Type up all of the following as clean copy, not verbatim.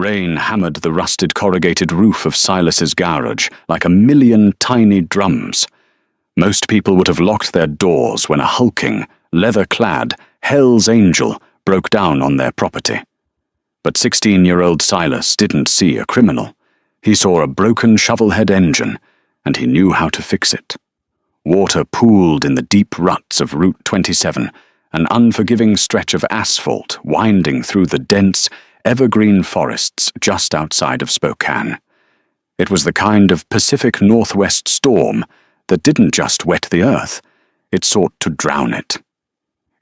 Rain hammered the rusted corrugated roof of Silas's garage like 1,000,000 tiny drums. Most people would have locked their doors when a hulking, leather-clad Hell's Angel broke down on their property. But 16-year-old Silas didn't see a criminal. He saw a broken shovelhead engine, and he knew how to fix it. Water pooled in the deep ruts of Route 27, an unforgiving stretch of asphalt winding through the dense, evergreen forests just outside of Spokane. It was the kind of Pacific Northwest storm that didn't just wet the earth, it sought to drown it.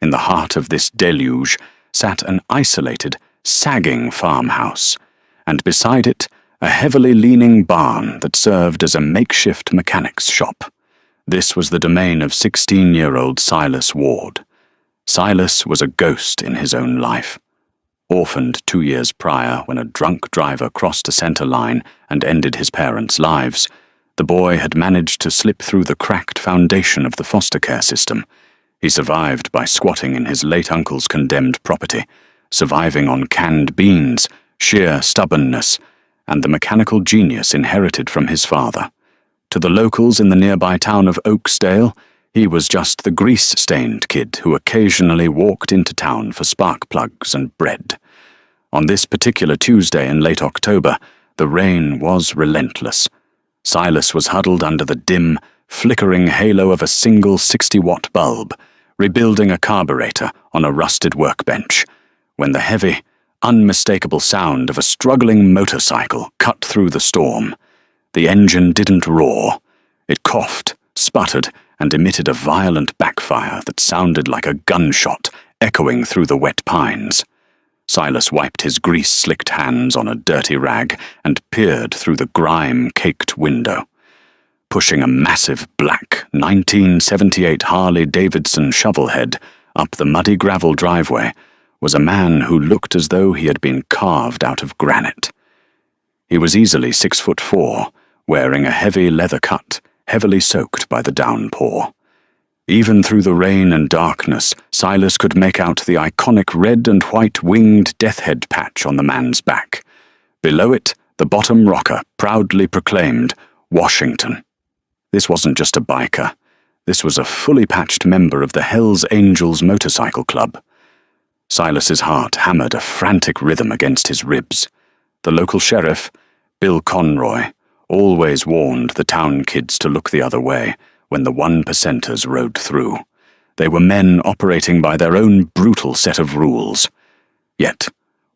In the heart of this deluge sat an isolated, sagging farmhouse, and beside it a heavily leaning barn that served as a makeshift mechanic's shop. This was the domain of 16-year-old Silas Ward. Silas was a ghost in his own life. Orphaned 2 years prior when a drunk driver crossed a center line and ended his parents' lives, the boy had managed to slip through the cracked foundation of the foster care system. He survived by squatting in his late uncle's condemned property, surviving on canned beans, sheer stubbornness, and the mechanical genius inherited from his father. To the locals in the nearby town of Oaksdale, he was just the grease-stained kid who occasionally walked into town for spark plugs and bread. On this particular Tuesday in late October, the rain was relentless. Silas was huddled under the dim, flickering halo of a single 60-watt bulb, rebuilding a carburetor on a rusted workbench, when the heavy, unmistakable sound of a struggling motorcycle cut through the storm. The engine didn't roar. It coughed, sputtered, and emitted a violent backfire that sounded like a gunshot echoing through the wet pines. Silas wiped his grease-slicked hands on a dirty rag and peered through the grime-caked window. Pushing a massive black 1978 Harley-Davidson shovelhead up the muddy gravel driveway was a man who looked as though he had been carved out of granite. He was easily 6'4", wearing a heavy leather cut, heavily soaked by the downpour. Even through the rain and darkness, Silas could make out the iconic red and white winged death head patch on the man's back. Below it, the bottom rocker proudly proclaimed, "Washington." This wasn't just a biker. This was a fully patched member of the Hells Angels Motorcycle Club. Silas's heart hammered a frantic rhythm against his ribs. The local sheriff, Bill Conroy, always warned the town kids to look the other way when the 1%ers rode through. They were men operating by their own brutal set of rules. Yet,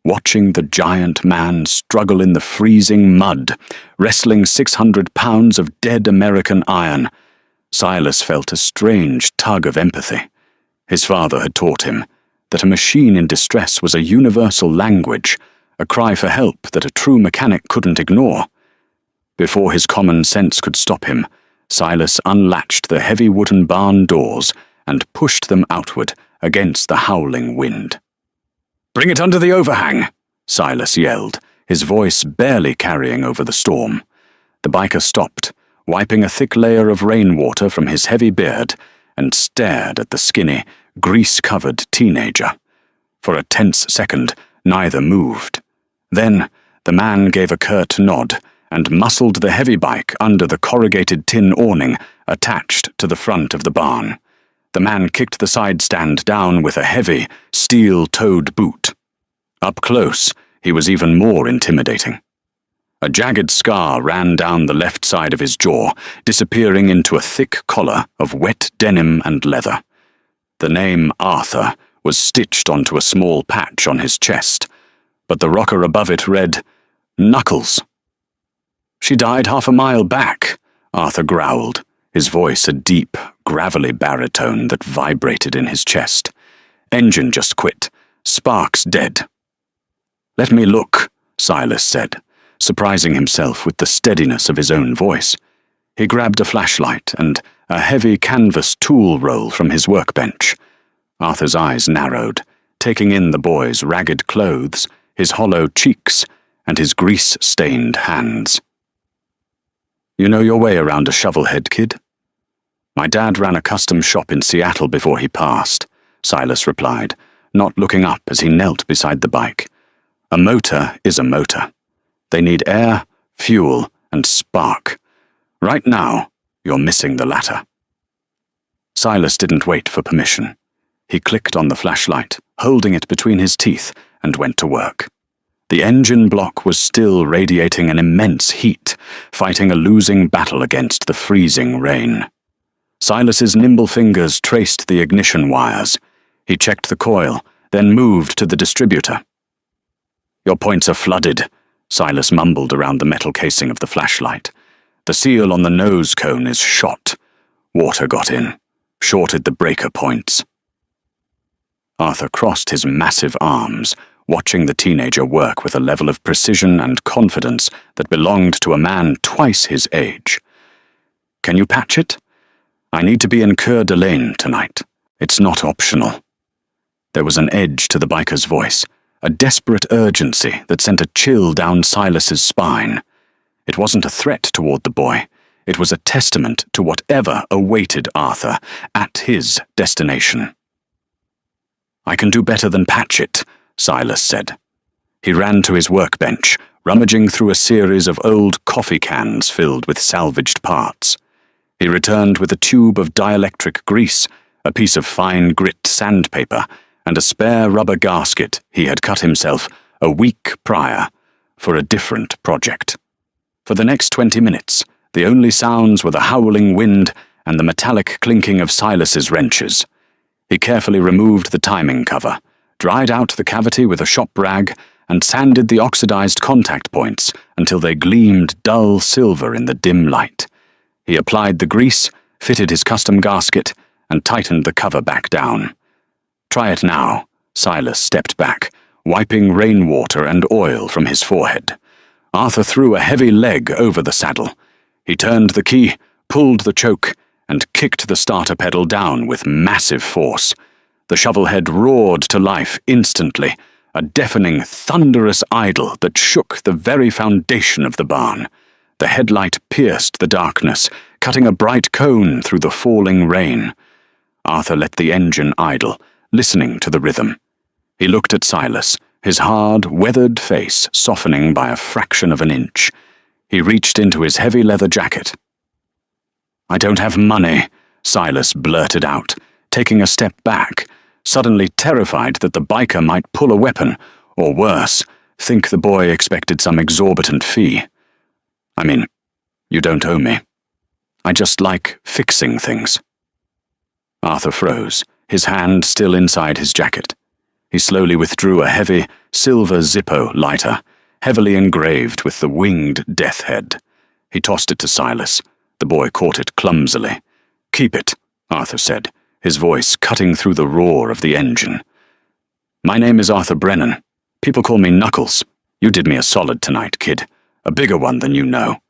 watching the giant man struggle in the freezing mud, wrestling 600 pounds of dead American iron, Silas felt a strange tug of empathy. His father had taught him that a machine in distress was a universal language, a cry for help that a true mechanic couldn't ignore. Before his common sense could stop him, Silas unlatched the heavy wooden barn doors and pushed them outward against the howling wind. "Bring it under the overhang," Silas yelled, his voice barely carrying over the storm. The biker stopped, wiping a thick layer of rainwater from his heavy beard, and stared at the skinny, grease-covered teenager. For a tense second, neither moved. Then, the man gave a curt nod and muscled the heavy bike under the corrugated tin awning attached to the front of the barn. The man kicked the side stand down with a heavy, steel-toed boot. Up close, he was even more intimidating. A jagged scar ran down the left side of his jaw, disappearing into a thick collar of wet denim and leather. The name Arthur was stitched onto a small patch on his chest, but the rocker above it read, "Knuckles." "She died 1/2 mile back," Arthur growled, his voice a deep, gravelly baritone that vibrated in his chest. "Engine just quit. Sparks dead." "Let me look," Silas said, surprising himself with the steadiness of his own voice. He grabbed a flashlight and a heavy canvas tool roll from his workbench. Arthur's eyes narrowed, taking in the boy's ragged clothes, his hollow cheeks, and his grease-stained hands. "You know your way around a shovelhead, kid?" "My dad ran a custom shop in Seattle before he passed," Silas replied, not looking up as he knelt beside the bike. A motor is a motor. They need air, fuel, and spark. Right now, you're missing the latter. Silas didn't wait for permission. He clicked on the flashlight, holding it between his teeth, and went to work. The engine block was still radiating an immense heat, fighting a losing battle against the freezing rain. Silas's nimble fingers traced the ignition wires. He checked the coil, then moved to the distributor. "Your points are flooded," Silas mumbled around the metal casing of the flashlight. "The seal on the nose cone is shot. Water got in, shorted the breaker points." Arthur crossed his massive arms, watching the teenager work with a level of precision and confidence that belonged to a man twice his age. "Can you patch it? I need to be in Coeur d'Alene tonight. It's not optional." There was an edge to the biker's voice, a desperate urgency that sent a chill down Silas's spine. It wasn't a threat toward the boy. It was a testament to whatever awaited Arthur at his destination. "I can do better than patch it," Silas said. He ran to his workbench, rummaging through a series of old coffee cans filled with salvaged parts. He returned with a tube of dielectric grease, a piece of fine grit sandpaper, and a spare rubber gasket he had cut himself a week prior for a different project. For the next 20 minutes, the only sounds were the howling wind and the metallic clinking of Silas's wrenches. He carefully removed the timing cover, dried out the cavity with a shop rag, and sanded the oxidized contact points until they gleamed dull silver in the dim light. He applied the grease, fitted his custom gasket, and tightened the cover back down. "Try it now." Silas stepped back, wiping rainwater and oil from his forehead. Arthur threw a heavy leg over the saddle. He turned the key, pulled the choke, and kicked the starter pedal down with massive force. The shovelhead roared to life instantly, a deafening, thunderous idol that shook the very foundation of the barn. The headlight pierced the darkness, cutting a bright cone through the falling rain. Arthur let the engine idle, listening to the rhythm. He looked at Silas, his hard, weathered face softening by a fraction of an inch. He reached into his heavy leather jacket. "I don't have money," Silas blurted out, taking a step back, suddenly terrified that the biker might pull a weapon, or worse, think the boy expected some exorbitant fee. "I mean, you don't owe me. I just like fixing things." Arthur froze, his hand still inside his jacket. He slowly withdrew a heavy, silver Zippo lighter, heavily engraved with the winged death head. He tossed it to Silas. The boy caught it clumsily. "Keep it," Arthur said, his voice cutting through the roar of the engine. "My name is Arthur Brennan. People call me Knuckles. You did me a solid tonight, kid. A bigger one than you know."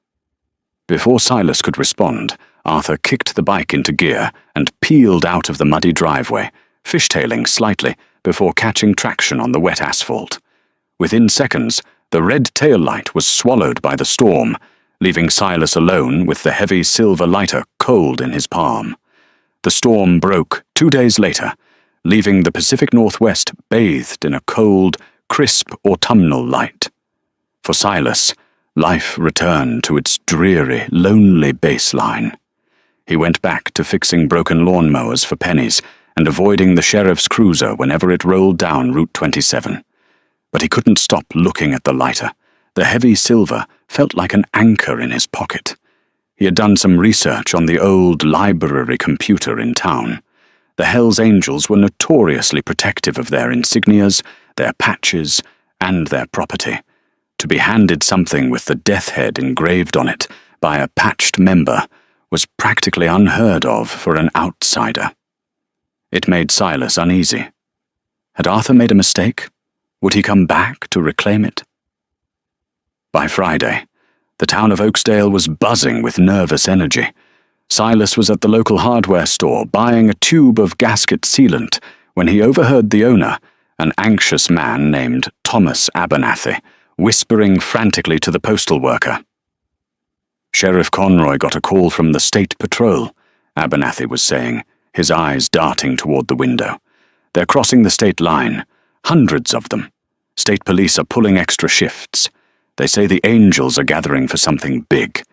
Before Silas could respond, Arthur kicked the bike into gear and peeled out of the muddy driveway, fishtailing slightly before catching traction on the wet asphalt. Within seconds, the red tail light was swallowed by the storm, leaving Silas alone with the heavy silver lighter cold in his palm. The storm broke 2 days later, leaving the Pacific Northwest bathed in a cold, crisp autumnal light. For Silas, life returned to its dreary, lonely baseline. He went back to fixing broken lawnmowers for pennies and avoiding the sheriff's cruiser whenever it rolled down Route 27. But he couldn't stop looking at the lighter. The heavy silver felt like an anchor in his pocket. He had done some research on the old library computer in town. The Hells Angels were notoriously protective of their insignias, their patches, and their property. To be handed something with the death head engraved on it by a patched member was practically unheard of for an outsider. It made Silas uneasy. Had Arthur made a mistake? Would he come back to reclaim it? By Friday, the town of Oaksdale was buzzing with nervous energy. Silas was at the local hardware store buying a tube of gasket sealant when he overheard the owner, an anxious man named Thomas Abernathy, whispering frantically to the postal worker. "Sheriff Conroy got a call from the State Patrol," Abernathy was saying, his eyes darting toward the window. "They're crossing the state line, hundreds of them. State police are pulling extra shifts. They say the Angels are gathering for something big.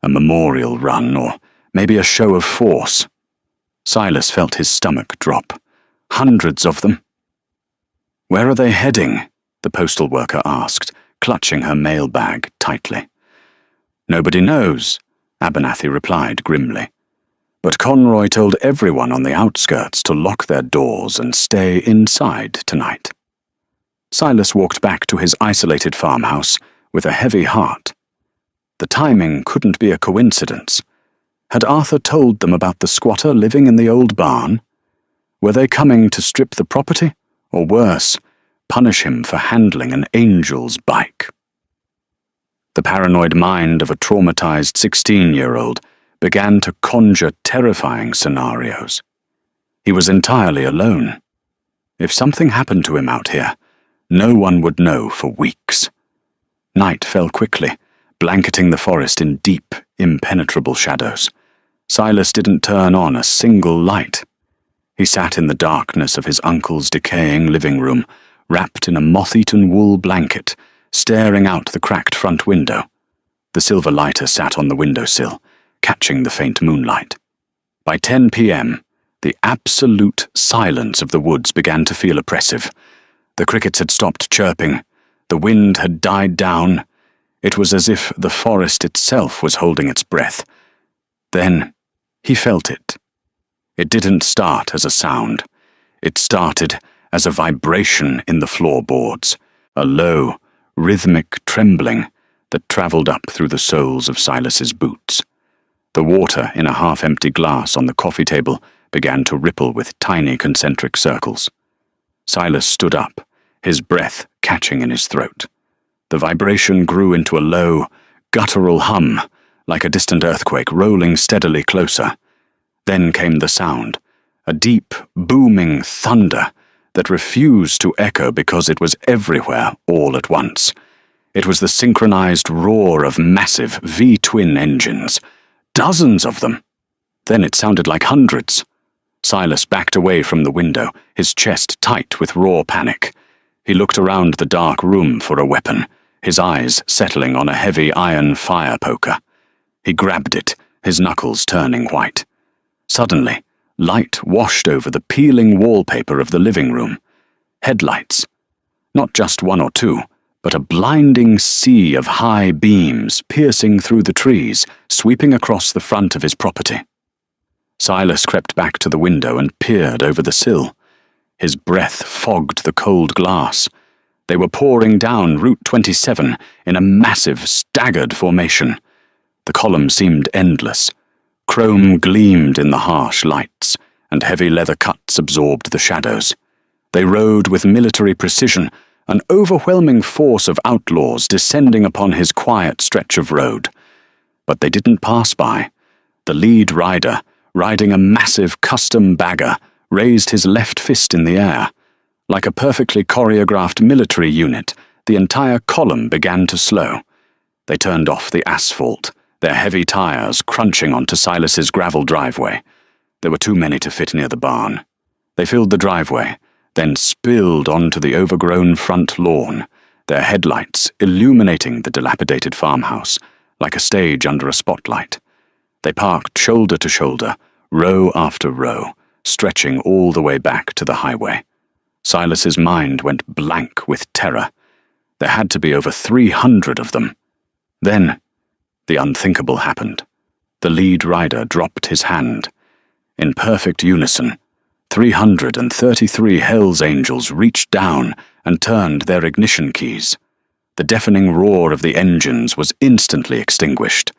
A memorial run, or maybe a show of force. Silas felt his stomach drop. Hundreds of them. "Where are they heading?" the postal worker asked, clutching her mail bag tightly. "Nobody knows," Abernathy replied grimly. But Conroy told everyone on the outskirts to lock their doors and stay inside tonight. Silas walked back to his isolated farmhouse with a heavy heart. The timing couldn't be a coincidence. Had Arthur told them about the squatter living in the old barn? Were they coming to strip the property, or worse, punish him for handling an Angel's bike? The paranoid mind of a traumatized 16-year-old began to conjure terrifying scenarios. He was entirely alone. If something happened to him out here, no one would know for weeks. Night fell quickly, blanketing the forest in deep, impenetrable shadows. Silas didn't turn on a single light. He sat in the darkness of his uncle's decaying living room, wrapped in a moth-eaten wool blanket, staring out the cracked front window. The silver lighter sat on the windowsill, catching the faint moonlight. By 10 p.m., the absolute silence of the woods began to feel oppressive. The crickets had stopped chirping. The wind had died down. It was as if the forest itself was holding its breath. Then he felt it. It didn't start as a sound. It started as a vibration in the floorboards, a low, rhythmic trembling that travelled up through the soles of Silas's boots. The water in a half-empty glass on the coffee table began to ripple with tiny concentric circles. Silas stood up, his breath catching in his throat. The vibration grew into a low, guttural hum, like a distant earthquake rolling steadily closer. Then came the sound, a deep, booming thunder that refused to echo because it was everywhere all at once. It was the synchronized roar of massive V-twin engines, dozens of them. Then it sounded like hundreds. Silas backed away from the window, his chest tight with raw panic. He looked around the dark room for a weapon, his eyes settling on a heavy iron fire poker. He grabbed it, his knuckles turning white. Suddenly, light washed over the peeling wallpaper of the living room. Headlights. Not just one or two, but a blinding sea of high beams piercing through the trees, sweeping across the front of his property. Silas crept back to the window and peered over the sill. His breath fogged the cold glass. They were pouring down Route 27 in a massive, staggered formation. The column seemed endless. Chrome gleamed in the harsh lights, and heavy leather cuts absorbed the shadows. They rode with military precision, an overwhelming force of outlaws descending upon his quiet stretch of road. But they didn't pass by. The lead rider, riding a massive custom bagger, raised his left fist in the air. Like a perfectly choreographed military unit, the entire column began to slow. They turned off the asphalt, their heavy tires crunching onto Silas's gravel driveway. There were too many to fit near the barn. They filled the driveway, then spilled onto the overgrown front lawn, their headlights illuminating the dilapidated farmhouse, like a stage under a spotlight. They parked shoulder to shoulder, row after row, stretching all the way back to the highway. Silas's mind went blank with terror. There had to be over 300 of them. Then, the unthinkable happened. The lead rider dropped his hand. In perfect unison, 333 Hells Angels reached down and turned their ignition keys. The deafening roar of the engines was instantly extinguished.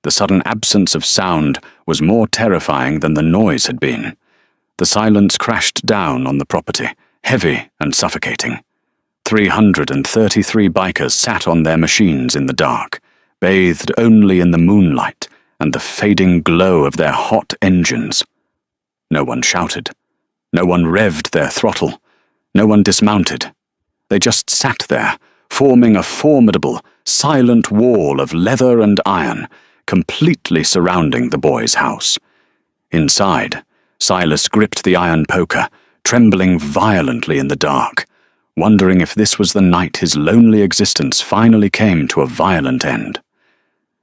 The sudden absence of sound was more terrifying than the noise had been. The silence crashed down on the property, heavy and suffocating. 333 bikers sat on their machines in the dark, bathed only in the moonlight and the fading glow of their hot engines. No one shouted. No one revved their throttle. No one dismounted. They just sat there, forming a formidable, silent wall of leather and iron, completely surrounding the boy's house. Inside, Silas gripped the iron poker, trembling violently in the dark. wondering if this was the night his lonely existence finally came to a violent end.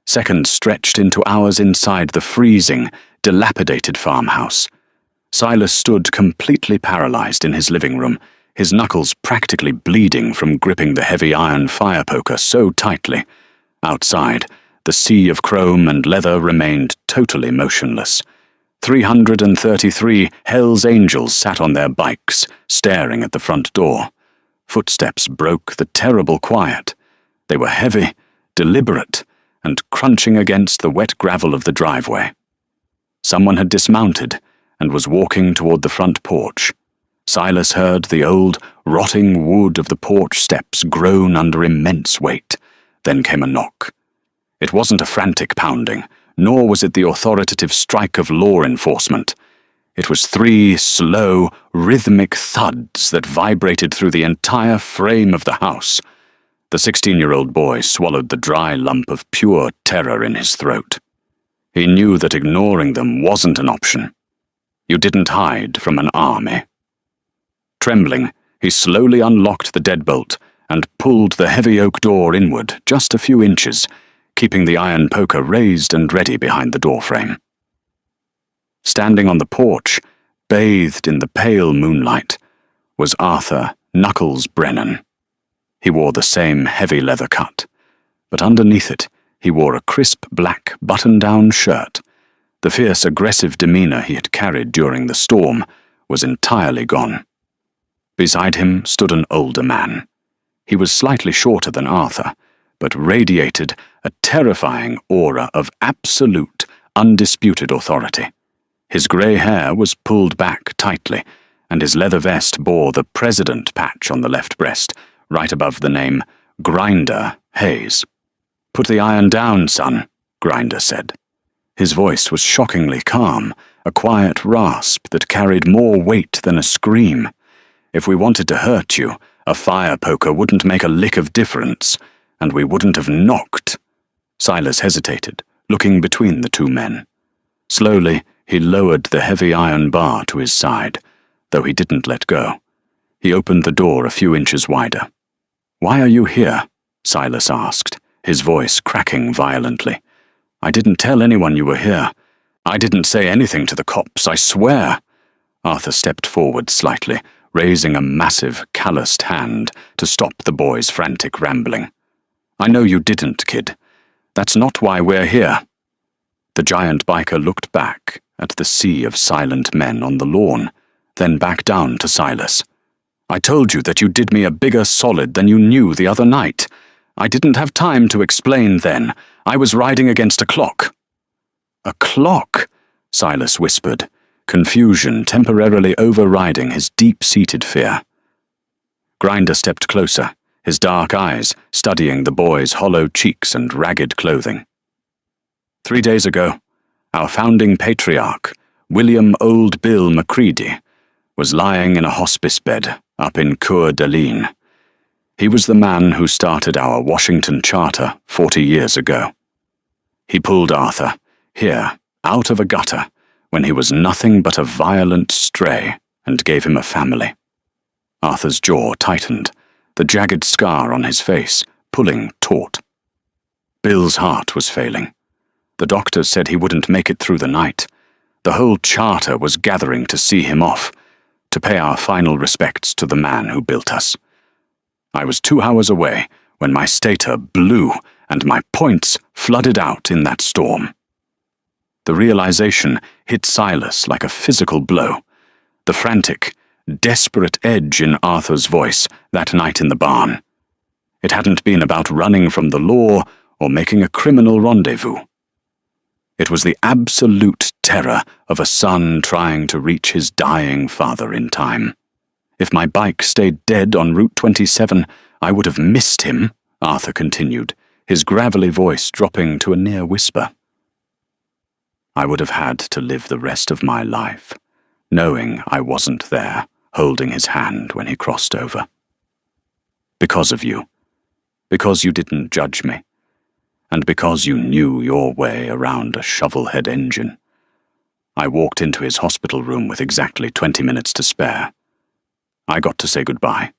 Seconds stretched into hours inside the freezing, dilapidated farmhouse. Silas stood completely paralyzed in his living room, his knuckles practically bleeding from gripping the heavy iron fire poker so tightly. Outside, the sea of chrome and leather remained totally motionless. 333 Hell's Angels sat on their bikes, staring at the front door. Footsteps broke the terrible quiet. They were heavy, deliberate, and crunching against the wet gravel of the driveway. Someone had dismounted and was walking toward the front porch. Silas heard the old, rotting wood of the porch steps groan under immense weight. Then came a knock. It wasn't a frantic pounding, nor was it the authoritative strike of law enforcement. It was 3 slow, rhythmic thuds that vibrated through the entire frame of the house. The 16-year-old boy swallowed the dry lump of pure terror in his throat. He knew that ignoring them wasn't an option. You didn't hide from an army. Trembling, he slowly unlocked the deadbolt and pulled the heavy oak door inward just a few inches, keeping the iron poker raised and ready behind the doorframe. Standing on the porch, bathed in the pale moonlight, was Arthur Knuckles Brennan. He wore the same heavy leather cut, but underneath it he wore a crisp black button-down shirt. The fierce, aggressive demeanor he had carried during the storm was entirely gone. Beside him stood an older man. He was slightly shorter than Arthur, but radiated a terrifying aura of absolute, undisputed authority. His grey hair was pulled back tightly, and his leather vest bore the President patch on the left breast, right above the name Grinder Hayes. "Put the iron down, son," Grinder said. His voice was shockingly calm, a quiet rasp that carried more weight than a scream. "If we wanted to hurt you, a fire poker wouldn't make a lick of difference, and we wouldn't have knocked." Silas hesitated, looking between the two men. Slowly, he lowered the heavy iron bar to his side, though he didn't let go. He opened the door a few inches wider. "Why are you here?" Silas asked, his voice cracking violently. "I didn't tell anyone you were here. I didn't say anything to the cops, I swear." Arthur stepped forward slightly, raising a massive, calloused hand to stop the boy's frantic rambling. "I know you didn't, kid. That's not why we're here." The giant biker looked back at the sea of silent men on the lawn, then back down to Silas. "I told you that you did me a bigger solid than you knew the other night. I didn't have time to explain then. I was riding against a clock." "A clock?" Silas whispered, confusion temporarily overriding his deep-seated fear. Grinder stepped closer, his dark eyes studying the boy's hollow cheeks and ragged clothing. 3 days ago, our founding patriarch, William Old Bill Macready, was lying in a hospice bed up in Coeur d'Alene. He was the man who started our Washington Charter 40 years ago. He pulled Arthur, here, out of a gutter, when he was nothing but a violent stray, and gave him a family. Arthur's jaw tightened, the jagged scar on his face pulling taut. Bill's heart was failing. The doctors said he wouldn't make it through the night. The whole charter was gathering to see him off, to pay our final respects to the man who built us. I was 2 hours away when my stator blew and my points flooded out in that storm. The realization hit Silas like a physical blow. The frantic, desperate edge in Arthur's voice that night in the barn. It hadn't been about running from the law or making a criminal rendezvous. It was the absolute terror of a son trying to reach his dying father in time. "If my bike stayed dead on Route 27, I would have missed him," Arthur continued, his gravelly voice dropping to a near whisper. "I would have had to live the rest of my life, knowing I wasn't there, holding his hand when he crossed over. Because of you. Because you didn't judge me. And because you knew your way around a shovelhead engine." I walked into his hospital room with exactly 20 minutes to spare. I got to say goodbye.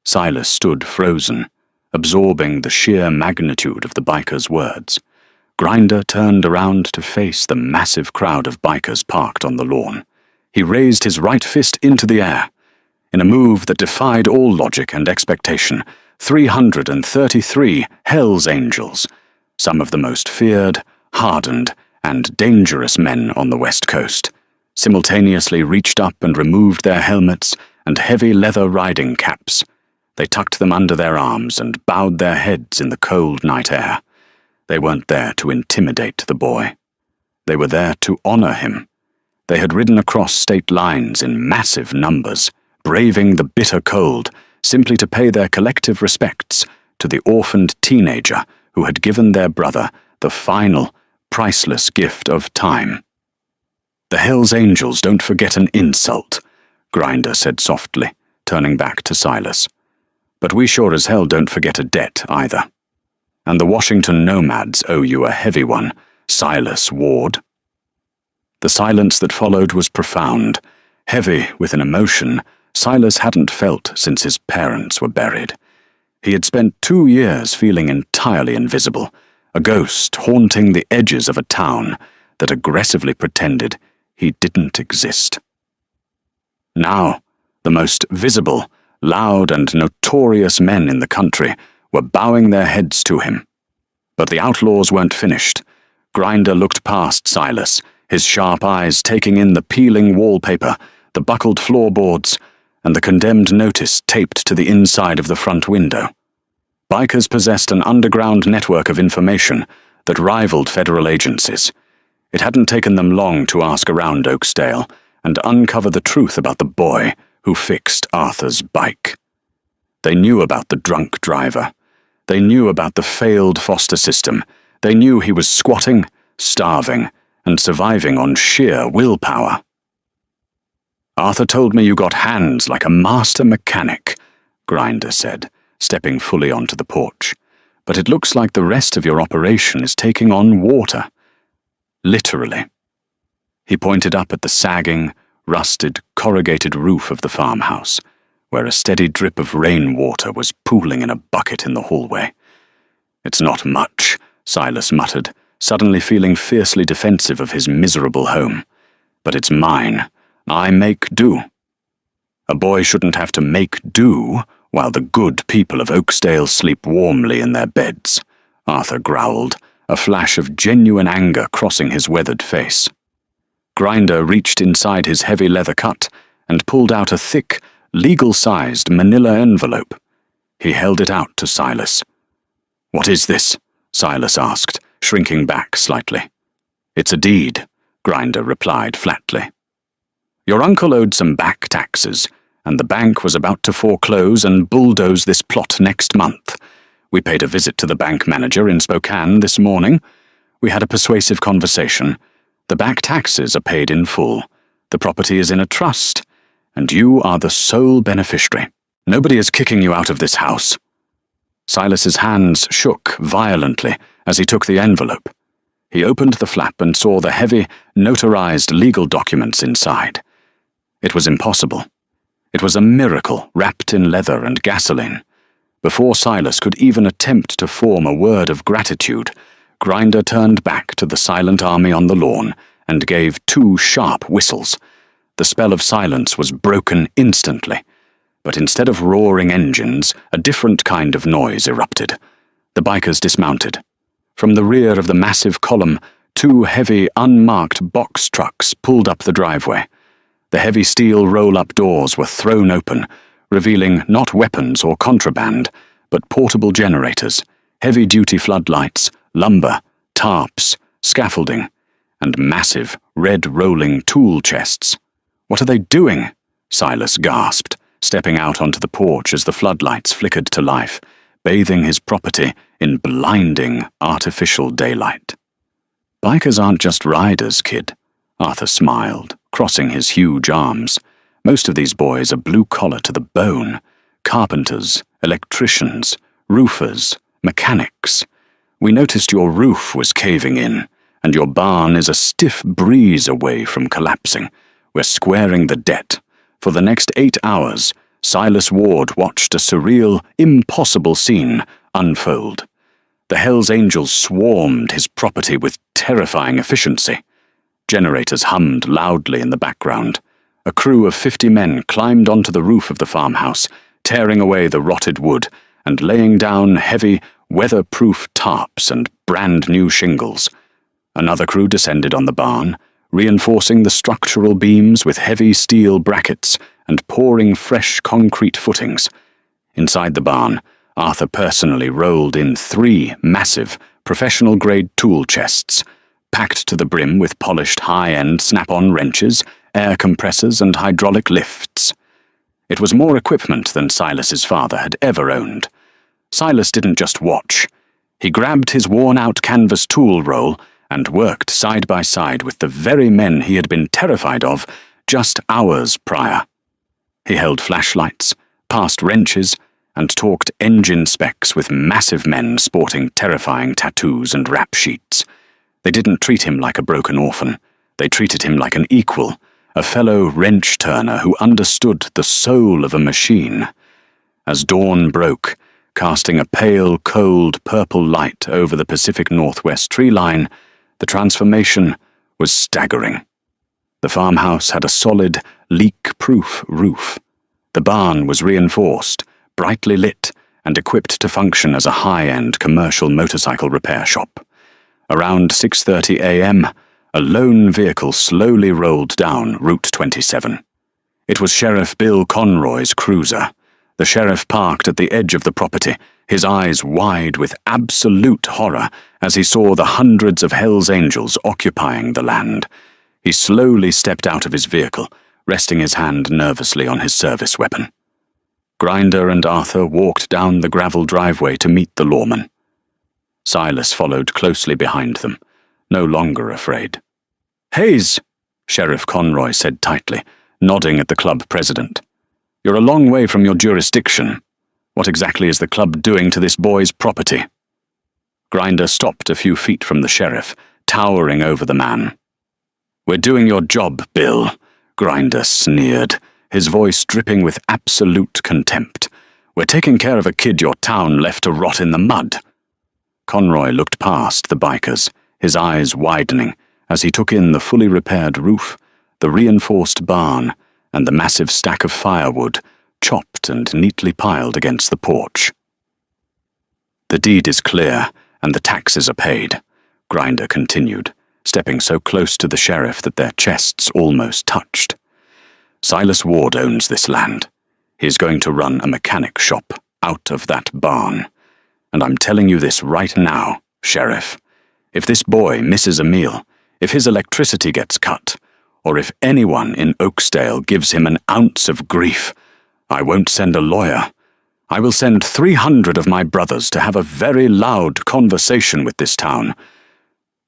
Silas stood frozen, absorbing the sheer magnitude of the biker's words. Grinder turned around to face the massive crowd of bikers parked on the lawn. He raised his right fist into the air. In a move that defied all logic and expectation, 333 Hell's Angels, some of the most feared, hardened, and dangerous men on the West Coast, simultaneously reached up and removed their helmets and heavy leather riding caps. They tucked them under their arms and bowed their heads in the cold night air. They weren't there to intimidate the boy. They were there to honor him. They had ridden across state lines in massive numbers, braving the bitter cold, simply to pay their collective respects to the orphaned teenager who had given their brother the final, priceless gift of time. "The Hell's Angels don't forget an insult," Grinder said softly, turning back to Silas. "But we sure as hell don't forget a debt either. And the Washington Nomads owe you a heavy one, Silas Ward." The silence that followed was profound, heavy with an emotion Silas hadn't felt since his parents were buried. He had spent 2 years feeling entirely invisible, a ghost haunting the edges of a town that aggressively pretended he didn't exist. Now, the most visible, loud, and notorious men in the country were bowing their heads to him. But the outlaws weren't finished. Grinder looked past Silas, his sharp eyes taking in the peeling wallpaper, the buckled floorboards, and the condemned notice taped to the inside of the front window. Bikers possessed an underground network of information that rivaled federal agencies. It hadn't taken them long to ask around Oaksdale and uncover the truth about the boy who fixed Arthur's bike. They knew about the drunk driver. They knew about the failed foster system. They knew he was squatting, starving, and surviving on sheer willpower. "Arthur told me you got hands like a master mechanic," Grinder said, stepping fully onto the porch. "But it looks like the rest of your operation is taking on water. Literally." He pointed up at the sagging, rusted, corrugated roof of the farmhouse, where a steady drip of rainwater was pooling in a bucket in the hallway. "It's not much," Silas muttered, suddenly feeling fiercely defensive of his miserable home. "But it's mine. I make do." "A boy shouldn't have to make do while the good people of Oaksdale sleep warmly in their beds," Arthur growled, a flash of genuine anger crossing his weathered face. Grinder reached inside his heavy leather cut and pulled out a thick, legal-sized manila envelope. He held it out to Silas. "What is this?" Silas asked, shrinking back slightly. "It's a deed," Grinder replied flatly. "Your uncle owed some back taxes, and the bank was about to foreclose and bulldoze this plot next month. We paid a visit to the bank manager in Spokane this morning. We had a persuasive conversation. The back taxes are paid in full. The property is in a trust, and you are the sole beneficiary. Nobody is kicking you out of this house." Silas's hands shook violently as he took the envelope. He opened the flap and saw the heavy, notarized legal documents inside. It was impossible. It was a miracle wrapped in leather and gasoline. Before Silas could even attempt to form a word of gratitude, Grinder turned back to the silent army on the lawn and gave 2 sharp whistles. The spell of silence was broken instantly, but instead of roaring engines, a different kind of noise erupted. The bikers dismounted. From the rear of the massive column, 2 heavy, unmarked box trucks pulled up the driveway. The heavy steel roll-up doors were thrown open, revealing not weapons or contraband, but portable generators, heavy-duty floodlights, lumber, tarps, scaffolding, and massive, red-rolling tool chests. "What are they doing?" Silas gasped, stepping out onto the porch as the floodlights flickered to life, bathing his property in blinding, artificial daylight. "Bikers aren't just riders, kid," Arthur smiled, crossing his huge arms. "Most of these boys are blue-collar to the bone. Carpenters, electricians, roofers, mechanics. We noticed your roof was caving in, and your barn is a stiff breeze away from collapsing. We're squaring the debt. For the next 8 hours, Silas Ward watched a surreal, impossible scene unfold. The Hells Angels swarmed his property with terrifying efficiency. Generators hummed loudly in the background. A crew of 50 men climbed onto the roof of the farmhouse, tearing away the rotted wood and laying down heavy, weather-proof tarps and brand-new shingles. Another crew descended on the barn, reinforcing the structural beams with heavy steel brackets and pouring fresh concrete footings. Inside the barn, Arthur personally rolled in 3 massive, professional-grade tool chests, packed to the brim with polished high-end snap-on wrenches, air compressors, and hydraulic lifts. It was more equipment than Silas's father had ever owned. Silas didn't just watch. He grabbed his worn-out canvas tool roll and worked side by side with the very men he had been terrified of just hours prior. He held flashlights, passed wrenches, and talked engine specs with massive men sporting terrifying tattoos and rap sheets. They didn't treat him like a broken orphan. They treated him like an equal, a fellow wrench-turner who understood the soul of a machine. As dawn broke, casting a pale, cold purple light over the Pacific Northwest tree line, the transformation was staggering. The farmhouse had a solid, leak-proof roof. The barn was reinforced, brightly lit, and equipped to function as a high-end commercial motorcycle repair shop. Around 6:30 a.m., a lone vehicle slowly rolled down Route 27. It was Sheriff Bill Conroy's cruiser. The sheriff parked at the edge of the property, his eyes wide with absolute horror as he saw the hundreds of Hells Angels occupying the land. He slowly stepped out of his vehicle, resting his hand nervously on his service weapon. Grinder and Arthur walked down the gravel driveway to meet the lawman. Silas followed closely behind them, no longer afraid. "Hayes," Sheriff Conroy said tightly, nodding at the club president. "You're a long way from your jurisdiction. What exactly is the club doing to this boy's property?" Grinder stopped a few feet from the sheriff, towering over the man. "We're doing your job, Bill," Grinder sneered, his voice dripping with absolute contempt. "We're taking care of a kid your town left to rot in the mud." Conroy looked past the bikers, his eyes widening as he took in the fully repaired roof, the reinforced barn, and the massive stack of firewood, chopped and neatly piled against the porch. "The deed is clear, and the taxes are paid," Grinder continued, stepping so close to the sheriff that their chests almost touched. "Silas Ward owns this land. He's going to run a mechanic shop out of that barn. And I'm telling you this right now, Sheriff. If this boy misses a meal, if his electricity gets cut, or if anyone in Oaksdale gives him an ounce of grief, I won't send a lawyer. I will send 300 of my brothers to have a very loud conversation with this town.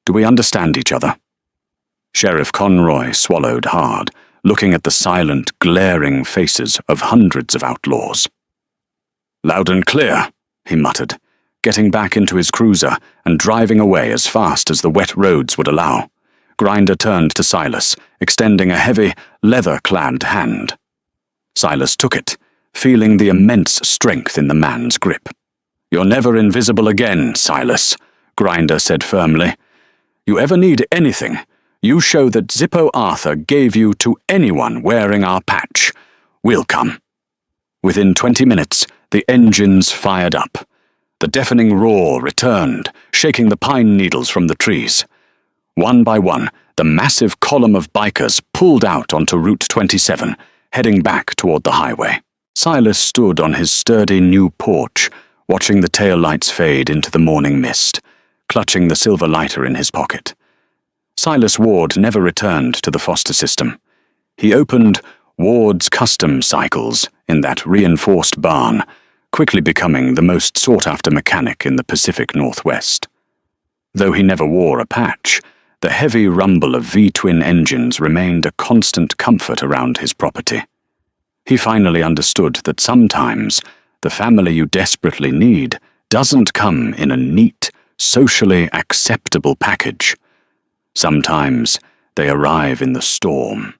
Do we understand each other?" Sheriff Conroy swallowed hard, looking at the silent, glaring faces of hundreds of outlaws. "Loud and clear," he muttered, getting back into his cruiser and driving away as fast as the wet roads would allow. Grinder turned to Silas, extending a heavy, leather-clad hand. Silas took it, feeling the immense strength in the man's grip. "You're never invisible again, Silas," Grinder said firmly. "You ever need anything, you show that Zippo Arthur gave you to anyone wearing our patch. We'll come." Within 20 minutes, the engines fired up. The deafening roar returned, shaking the pine needles from the trees. One by one, the massive column of bikers pulled out onto Route 27, heading back toward the highway. Silas stood on his sturdy new porch, watching the taillights fade into the morning mist, clutching the silver lighter in his pocket. Silas Ward never returned to the foster system. He opened Ward's Custom Cycles in that reinforced barn, quickly becoming the most sought-after mechanic in the Pacific Northwest. Though he never wore a patch, the heavy rumble of V-twin engines remained a constant comfort around his property. He finally understood that sometimes the family you desperately need doesn't come in a neat, socially acceptable package. Sometimes they arrive in the storm.